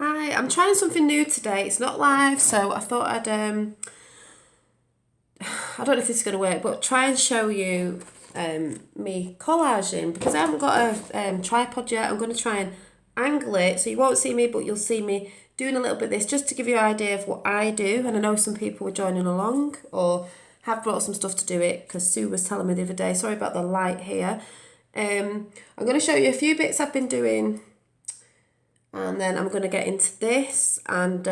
Hi, I'm trying something new today. It's not live, so I thought I don't know if this is going to work, but try and show you me collaging because I haven't got a tripod yet. I'm going to try and angle it so you won't see me, but you'll see me doing a little bit of this just to give you an idea of what I do. And I know some people were joining along or have brought some stuff to do it because Sue was telling me the other day. Sorry about the light here. I'm going to show you a few bits I've been doing. And then I'm going to get into this, and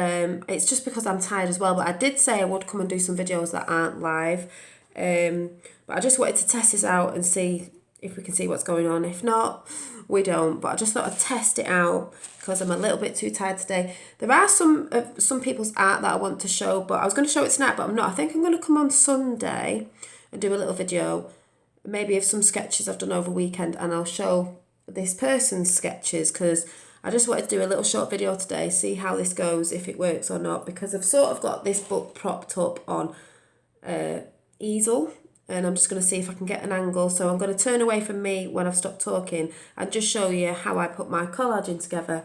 it's just because I'm tired as well, but I did say I would come and do some videos that aren't live, but I just wanted to test this out and see if we can see what's going on. If not, we don't, but I just thought I'd test it out because I'm a little bit too tired today. There are some people's art that I want to show, but I was going to show it tonight, but I'm not. I think I'm going to come on Sunday and do a little video, maybe of some sketches I've done over the weekend, and I'll show this person's sketches because I just wanted to do a little short video today, see how this goes, if it works or not, because I've sort of got this book propped up on easel, and I'm just going to see if I can get an angle. So I'm going to turn away from me when I've stopped talking and just show you how I put my collaging together.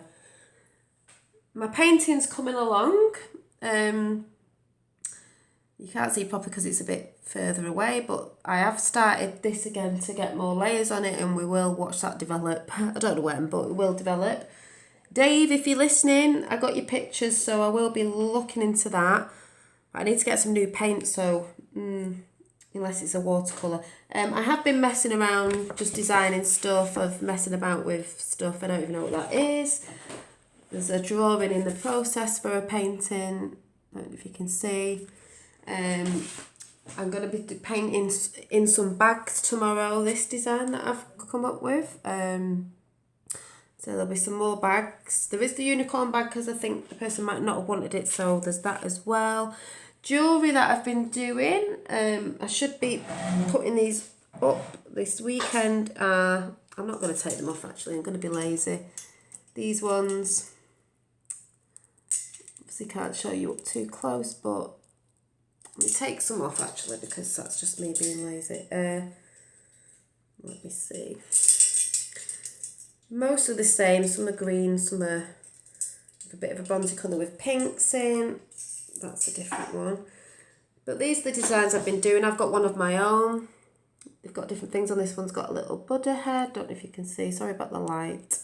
My painting's coming along. You can't see properly because it's a bit further away, but I have started this again to get more layers on it, and we will watch that develop. I don't know when, but it will develop. Dave, if you're listening, I got your pictures, so I will be looking into that. I need to get some new paint, so unless it's a watercolour. I have been messing around, just designing stuff, of messing about with stuff. I don't even know what that is. There's a drawing in the process for a painting. I don't know if you can see. I'm going to be painting in some bags tomorrow, this design that I've come up with. So there'll be some more bags. There is the unicorn bag because I think the person might not have wanted it, so there's that as well. Jewellery that I've been doing, I should be putting these up this weekend. I'm not going to take them off actually, I'm going to be lazy. These ones, obviously can't show you up too close, but let me take some off actually because that's just me being lazy. Let me see. Most are the same, some are green, some are a bit of a bronzy colour with pinks in. That's a different one. But these are the designs I've been doing. I've got one of my own. They've got different things on. This one's got a little Buddha head. Don't know if you can see. Sorry about the light.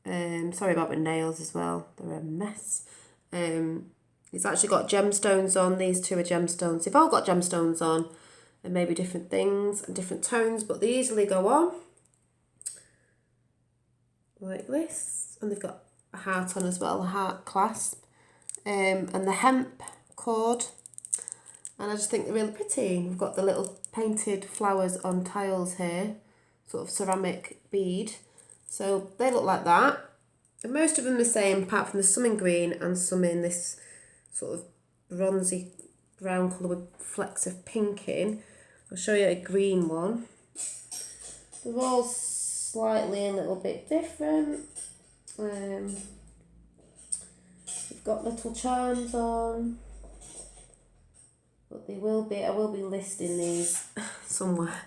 Sorry about my nails as well. They're a mess. It's actually got gemstones on. These two are gemstones. They've all got gemstones on and maybe different things and different tones, but they easily go on like this. And they've got a heart on as well, a heart clasp, and the hemp cord. And I just think they're really pretty. We've got the little painted flowers on tiles here, sort of ceramic bead. So they look like that. And most of them are the same, apart from there's some in green and some in this sort of bronzy brown colour with flecks of pink in. I'll show you a green one. They're all slightly a little bit different. We've got little charms on, but I will be listing these somewhere.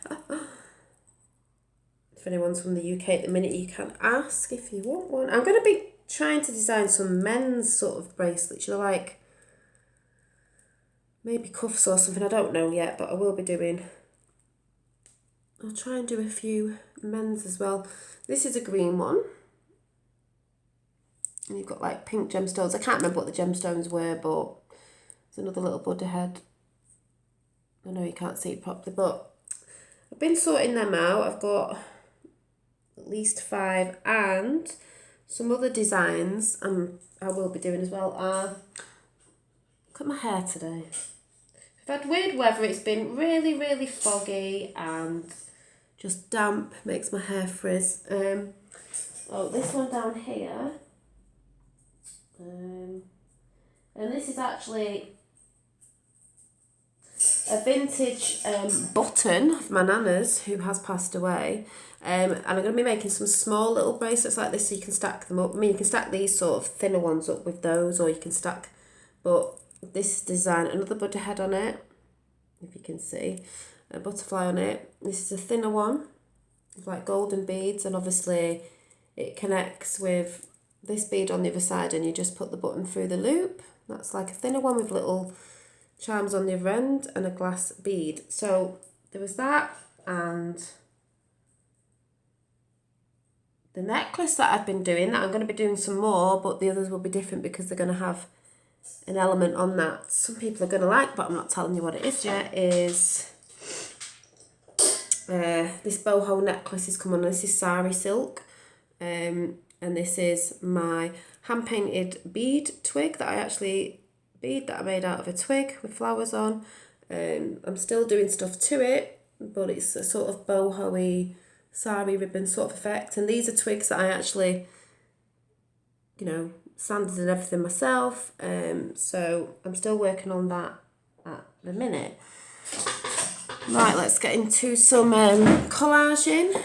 If anyone's from the UK at the minute, you can ask if you want one. I'm going to be trying to design some men's sort of bracelets, you know, like maybe cuffs or something. I don't know yet, but I will be doing. I'll try and do a few men's as well. This is a green one. And you've got like pink gemstones. I can't remember what the gemstones were, but there's another little Buddha head. I know you can't see it properly, but I've been sorting them out. I've got at least 5, and some other designs I will be doing as well are, look at my hair today. I've had weird weather. It's been really, really foggy and just damp, makes my hair frizz. Oh, this one down here. And this is actually a vintage button of my nana's who has passed away. And I'm going to be making some small little bracelets like this so you can stack them up. I mean, you can stack these sort of thinner ones up with those, or you can stack, but this design, another Buddha head on it, if you can see, a butterfly on it. This is a thinner one with like golden beads, and obviously it connects with this bead on the other side, and you just put the button through the loop. That's like a thinner one with little charms on the other end and a glass bead. So there was that, and the necklace that I've been doing, that I'm going to be doing some more, but the others will be different because they're going to have an element on that some people are going to like, but I'm not telling you what it is yet, is this boho necklace is coming on. This is sari silk, and this is my hand-painted bead twig that I made out of a twig with flowers on. I'm still doing stuff to it, but it's a sort of boho-y sari ribbon sort of effect. And these are twigs that I actually, you know, sanded and everything myself. So I'm still working on that at the minute. Right, let's get into some collaging,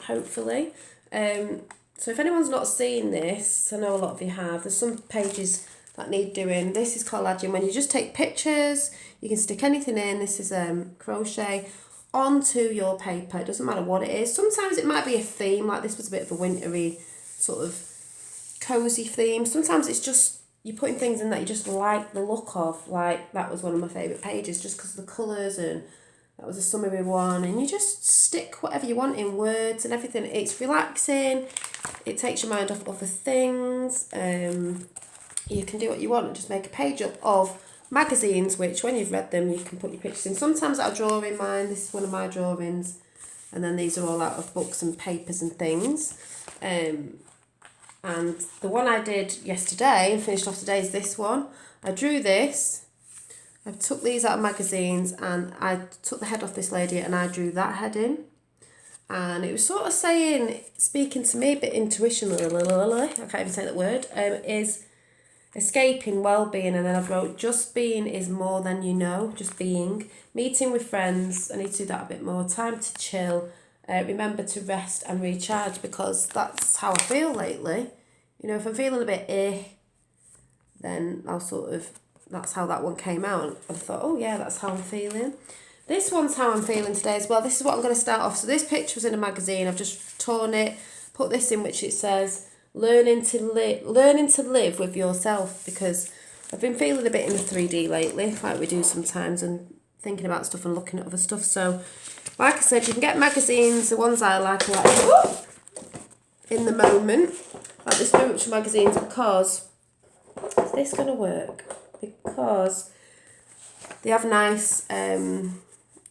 hopefully. So if anyone's not seen this, I know a lot of you have, there's some pages that need doing. This is collaging, when you just take pictures, you can stick anything in. This is crochet onto your paper. It doesn't matter what it is. Sometimes it might be a theme, like this was a bit of a wintry sort of cozy theme. Sometimes it's just you're putting things in that you just like the look of. Like that was one of my favourite pages just because of the colours, and that was a summery one, and you just stick whatever you want in words and everything. It's relaxing, it takes your mind off other things. You can do what you want and just make a page up of magazines, which when you've read them you can put your pictures in. Sometimes I'll draw in mine. This is one of my drawings, and then these are all out of books and papers and things. And the one I did yesterday and finished off today is this one. I drew this. I took these out of magazines and I took the head off this lady and I drew that head in. And it was sort of saying, speaking to me a bit intuitionally, I can't even say that word, is escaping, well-being. And then I wrote, just being is more than you know, just being. Meeting with friends, I need to do that a bit more. Time to chill. Remember to rest and recharge, because that's how I feel lately. You know, if I'm feeling a bit then I'll sort of, that's how that one came out. And I thought, oh yeah, that's how I'm feeling. This one's how I'm feeling today as well. This is what I'm going to start off. So this picture was in a magazine. I've just torn it, put this in, which it says, learning to live with yourself, because I've been feeling a bit in the 3D lately, like we do sometimes, and thinking about stuff and looking at other stuff. So, like I said, you can get magazines. The ones I like are like in the moment, like the spiritual magazines, because is this going to work? Because they have nice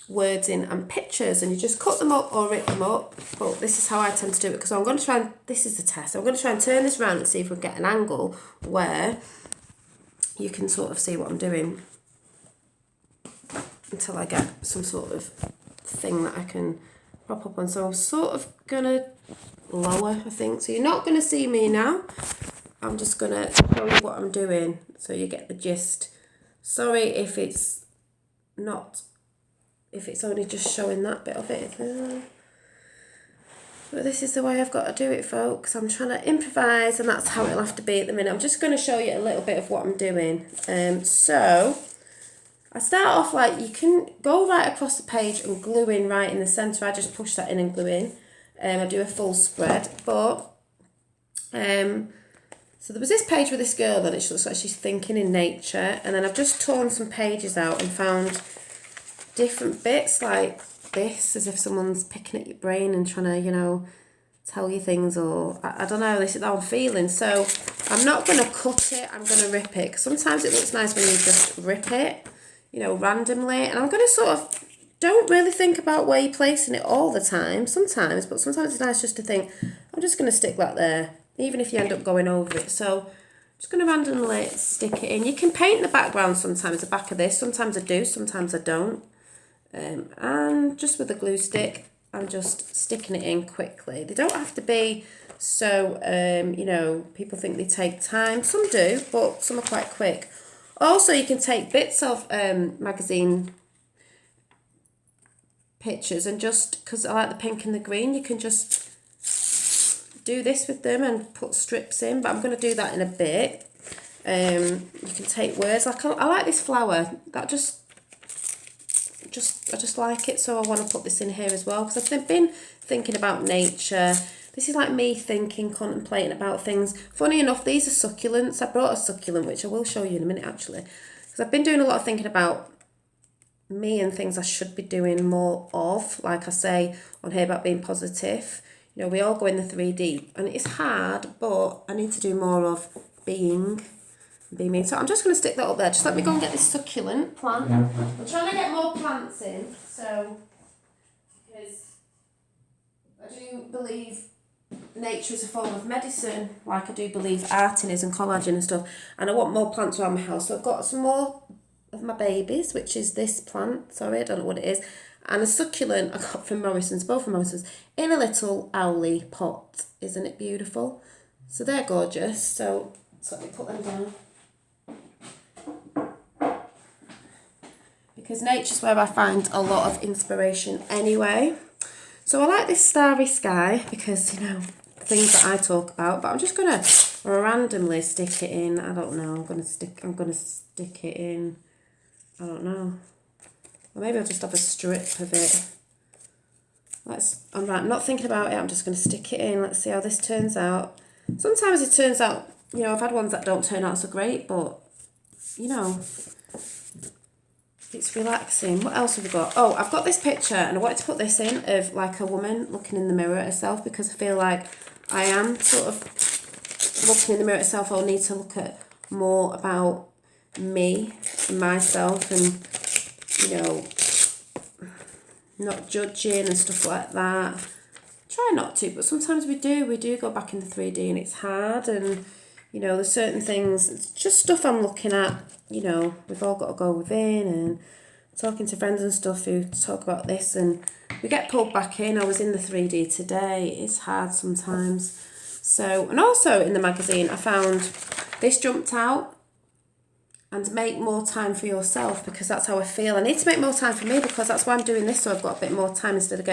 words in and pictures, and you just cut them up or rip them up. But this is how I tend to do it, because I'm going to try and, this is the test, I'm going to try and turn this around and see if we can get an angle where you can sort of see what I'm doing until I get some sort of thing that I can prop up on. So I'm sort of going to lower, I think. So you're not going to see me now. I'm just going to show you what I'm doing so you get the gist. Sorry if it's not, if it's only just showing that bit of it. But this is the way I've got to do it, folks. I'm trying to improvise, and that's how it'll have to be at the minute. I'm just going to show you a little bit of what I'm doing. So I start off like, you can go right across the page and glue in right in the centre. I just push that in and glue in. I do a full spread, but so there was this page with this girl on it. She looks like she's thinking in nature, and then I've just torn some pages out and found different bits like this, as if someone's picking at your brain and trying to, you know, tell you things, or I don't know, this is how I'm feeling. So I'm not going to cut it, I'm going to rip it, because sometimes it looks nice when you just rip it, you know, randomly. And I'm going to sort of, don't really think about where you're placing it all the time, sometimes, but sometimes it's nice just to think, I'm just going to stick that there, even if you end up going over it. So I'm just going to randomly stick it in. You can paint the background sometimes, the back of this, sometimes I do, sometimes I don't. And just with a glue stick, I'm just sticking it in quickly. They don't have to be so, you know, people think they take time. Some do, but some are quite quick. Also, you can take bits of magazine pictures and just, because I like the pink and the green, you can just do this with them and put strips in, but I'm going to do that in a bit. You can take words, like I like this flower, that I just like it, so I want to put this in here as well, because I've been thinking about nature. This is like me thinking, contemplating about things. Funny enough, these are succulents. I brought a succulent, which I will show you in a minute actually. Because I've been doing a lot of thinking about me and things I should be doing more of. Like I say on here about being positive. You know, we all go in the 3D and it's hard, but I need to do more of being me. So I'm just going to stick that up there. Just let me go and get this succulent plant. I'm trying to get more plants in, so because I do believe nature is a form of medicine, like I do believe arting is and collaging and stuff, and I want more plants around my house. So I've got some more of my babies, which is this plant, sorry, I don't know what it is, and a succulent I got from Morrison's, both from Morrison's, in a little owlie pot. Isn't it beautiful? So they're gorgeous, so let me put them down. Because nature's where I find a lot of inspiration anyway. So I like this starry sky because, you know, things that I talk about, but I'm just going to randomly stick it in. I don't know, I'm going to stick it in, I don't know. Or maybe I'll just have a strip of it. I'm not thinking about it, I'm just going to stick it in. Let's see how this turns out. Sometimes it turns out, you know, I've had ones that don't turn out so great, but, you know, it's relaxing. What else have we got? Oh, I've got this picture and I wanted to put this in of like a woman looking in the mirror at herself, because I feel like I am sort of looking in the mirror at herself. I'll need to look at more about me and myself and, you know, not judging and stuff like that. Try not to, but sometimes we do go back in the 3D and it's hard, and, you know, there's certain things, it's just stuff I'm looking at. You know, we've all got to go within, and talking to friends and stuff who talk about this, and we get pulled back in. I was in the 3D today. It's hard sometimes. So, and also in the magazine, I found this jumped out, and make more time for yourself, because that's how I feel. I need to make more time for me, because that's why I'm doing this, so I've got a bit more time instead of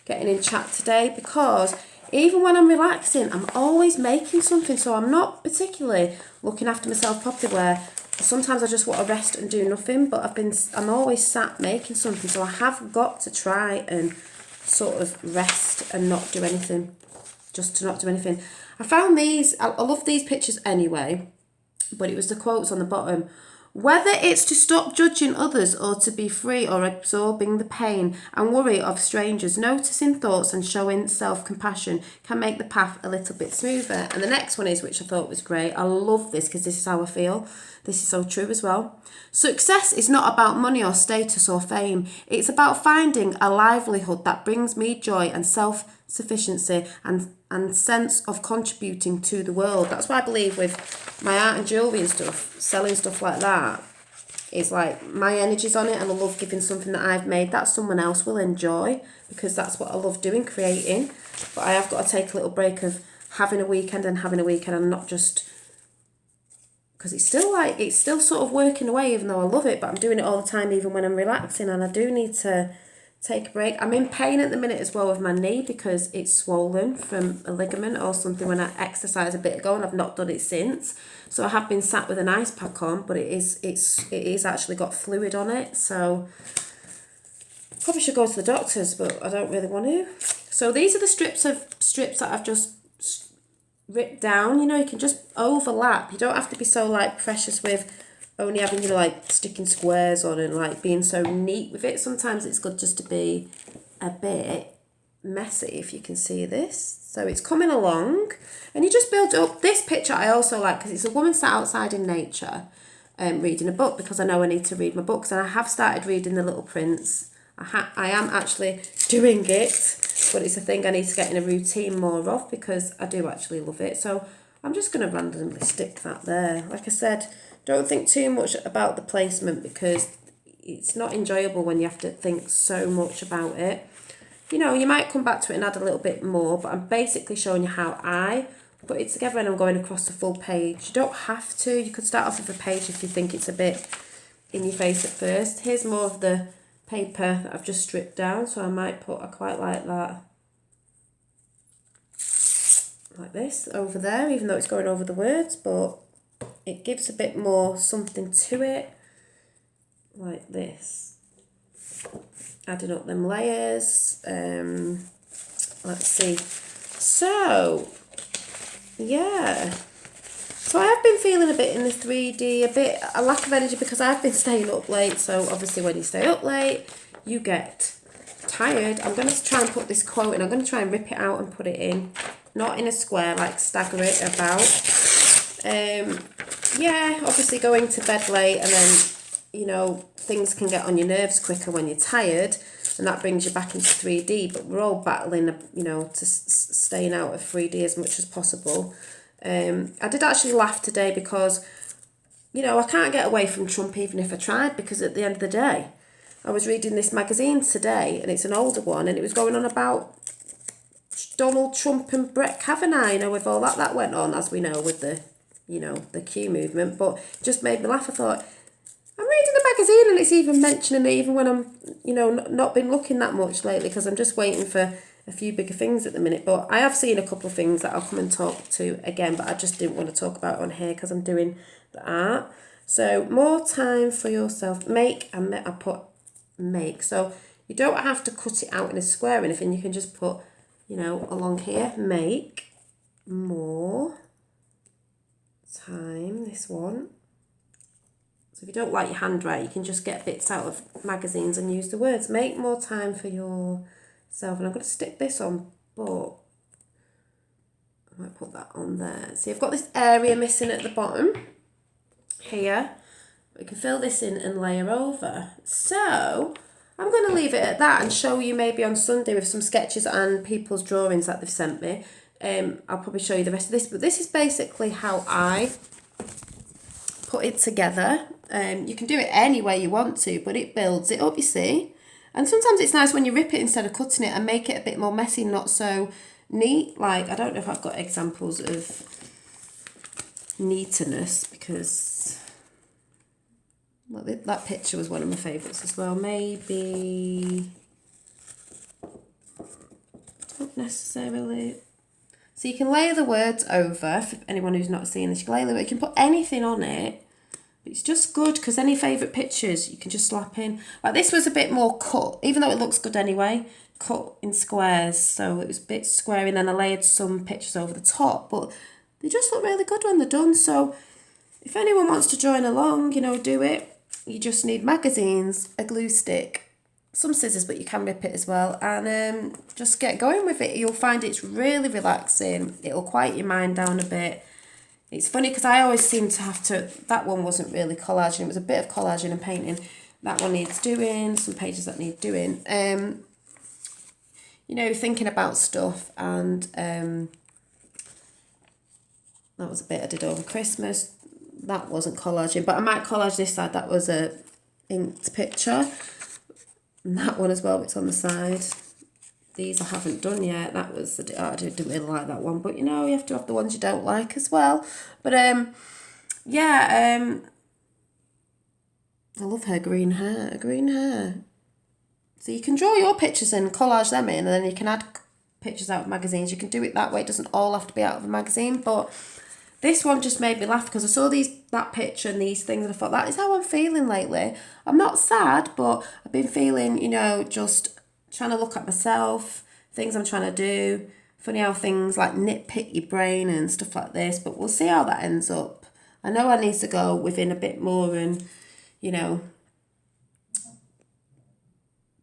getting in chat today, because even when I'm relaxing, I'm always making something. So I'm not particularly looking after myself properly, where sometimes I just want to rest and do nothing, but I'm always sat making something. So I have got to try and sort of rest and not do anything, just to not do anything. I found these, I love these pictures anyway, but it was the quotes on the bottom. Whether it's to stop judging others or to be free or absorbing the pain and worry of strangers, noticing thoughts and showing self-compassion can make the path a little bit smoother. And the next one is, which I thought was great. I love this because this is how I feel. This is so true as well. Success is not about money or status or fame. It's about finding a livelihood that brings me joy and self-sufficiency and sense of contributing to the world. That's why I believe with my art and jewellery and stuff, selling stuff like that, is like my energy's on it, and I love giving something that I've made that someone else will enjoy, because that's what I love doing, creating. But I have got to take a little break of having a weekend and not just, because it's still sort of working away, even though I love it, but I'm doing it all the time even when I'm relaxing, and I do need to take a break. I'm in pain at the minute as well with my knee, because it's swollen from a ligament or something when I exercised a bit ago, and I've not done it since. So I have been sat with an ice pack on, but it is actually got fluid on it. So probably should go to the doctors, but I don't really want to. So these are the strips that I've just ripped down. You know, you can just overlap. You don't have to be so like precious with only having, you know, like sticking squares on and like being so neat with it. Sometimes it's good just to be a bit messy, if you can see this. So it's coming along, and you just build up. This picture I also like because it's a woman sat outside in nature reading a book, because I know I need to read my books, and I have started reading The Little Prince. I am actually doing it, but it's a thing I need to get in a routine more of, because I do actually love it. So I'm just going to randomly stick that there. Like I said, don't think too much about the placement, because it's not enjoyable when you have to think so much about it. You know, you might come back to it and add a little bit more, but I'm basically showing you how I put it together, and I'm going across the full page. You don't have to. You could start off with a page if you think it's a bit in your face at first. Here's more of the paper that I've just stripped down, so I quite like that. Like this over there, even though it's going over the words, but it gives a bit more something to it, like this. Adding up them layers. Let's see. So, yeah. So I have been feeling a bit in the 3D, a lack of energy because I've been staying up late. So obviously when you stay up late, you get tired. I'm going to try and put this quote in. I'm going to try and rip it out and put it in. Not in a square, like stagger it about. Yeah, obviously going to bed late and then, you know, things can get on your nerves quicker when you're tired. And that brings you back into 3D. But we're all battling, you know, to staying out of 3D as much as possible. I did actually laugh today because, you know, I can't get away from Trump even if I tried, because at the end of the day, I was reading this magazine today and it's an older one and it was going on about Donald Trump and Brett Kavanaugh, you know, with all that went on, as we know, with the, you know, the Q movement. But it just made me laugh. I thought, I'm reading a magazine and it's even mentioning it even when I'm, you know, not been looking that much lately because I'm just waiting for a few bigger things at the minute. But I have seen a couple of things that I'll come and talk to again, but I just didn't want to talk about it on here because I'm doing the art. So more time for yourself. Make, and I put make. So you don't have to cut it out in a square or anything. You can just put, you know, along here, make more time, this one. So if you don't like your handwriting, you can just get bits out of magazines and use the words. Make more time for yourself. And I'm going to stick this on, but I might put that on there. So you've got this area missing at the bottom here. We can fill this in and layer over. So I'm going to leave it at that and show you maybe on Sunday with some sketches and people's drawings that they've sent me. I'll probably show you the rest of this, but this is basically how I put it together. You can do it any way you want to, but it builds it up, you see. And sometimes it's nice when you rip it instead of cutting it and make it a bit more messy, not so neat. Like, I don't know if I've got examples of neatness because well, that picture was one of my favourites as well. Maybe, not necessarily. So you can layer the words over, for anyone who's not seen this, you can layer the words, you can put anything on it. It's just good because any favourite pictures you can just slap in. Like this was a bit more cut, even though it looks good anyway, cut in squares. So it was a bit square and then I layered some pictures over the top. But they just look really good when they're done. So if anyone wants to join along, you know, do it. You just need magazines, a glue stick, some scissors, but you can rip it as well. And just get going with it. You'll find it's really relaxing. It'll quiet your mind down a bit. It's funny because I always seem to have to, that one wasn't really collaging, it was a bit of collaging and painting. That one needs doing, some pages that need doing. You know, thinking about stuff and that was a bit I did over Christmas. That wasn't collaging, but I might collage this side. That was a inked picture. And that one as well, it's on the side. These I haven't done yet. That was, I didn't really like that one. But, you know, you have to have the ones you don't like as well. But, yeah, I love her green hair. So you can draw your pictures and collage them in, and then you can add pictures out of magazines. You can do it that way. It doesn't all have to be out of a magazine. But this one just made me laugh because I saw that picture and these things and I thought, that is how I'm feeling lately. I'm not sad, but I've been feeling, you know, just trying to look at myself, things I'm trying to do. Funny how things like nitpick your brain and stuff like this, but we'll see how that ends up. I know I need to go within a bit more and, you know,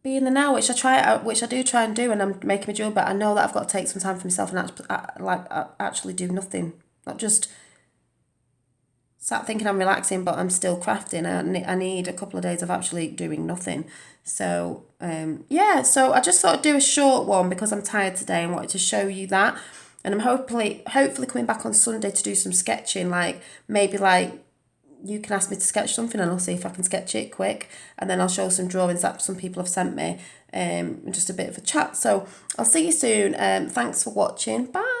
be in the now, which I do try and do, and I'm making my job. But I know that I've got to take some time for myself and actually do nothing, not just sat thinking I'm relaxing, but I'm still crafting. I need a couple of days of actually doing nothing. So, yeah, so I just thought I'd do a short one because I'm tired today and wanted to show you that. And I'm hopefully coming back on Sunday to do some sketching, like maybe like you can ask me to sketch something and I'll see if I can sketch it quick. And then I'll show some drawings that some people have sent me, just a bit of a chat. So I'll see you soon. Thanks for watching. Bye.